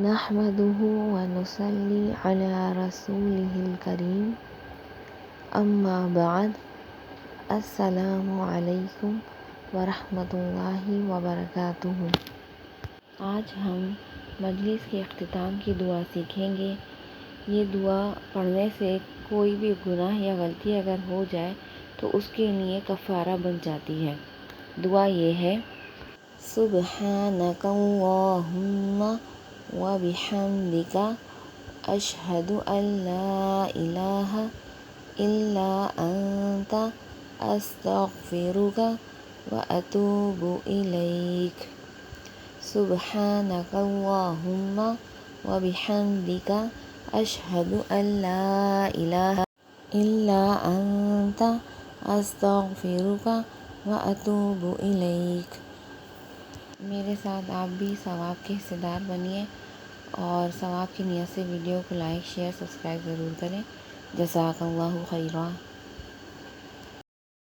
نحمده ونصلي على رسوله الكريم اما بعد السلام علیکم ورحمۃ اللہ وبرکاتہ۔ آج ہم مجلس کے اختتام کی دعا سیکھیں گے۔ یہ دعا پڑھنے سے کوئی بھی گناہ یا غلطی اگر ہو جائے تو اس کے لیے کفارہ بن جاتی ہے۔ دعا یہ ہے: سبحانک اللہم وبحمدک اشہد ان لا الہ الا انت استغفرک واتوب الیک۔ سبحانک اللہم وبحمدک اشہد ان لا الہ الا انت استغفرک واتوب الیک۔ میرے ساتھ آپ بھی ثواب کے حصے دار بنیے اور ثواب کی نیت سے ویڈیو کو لائک، شیئر، سبسکرائب ضرور کریں۔ جزاک اللہ خیرا۔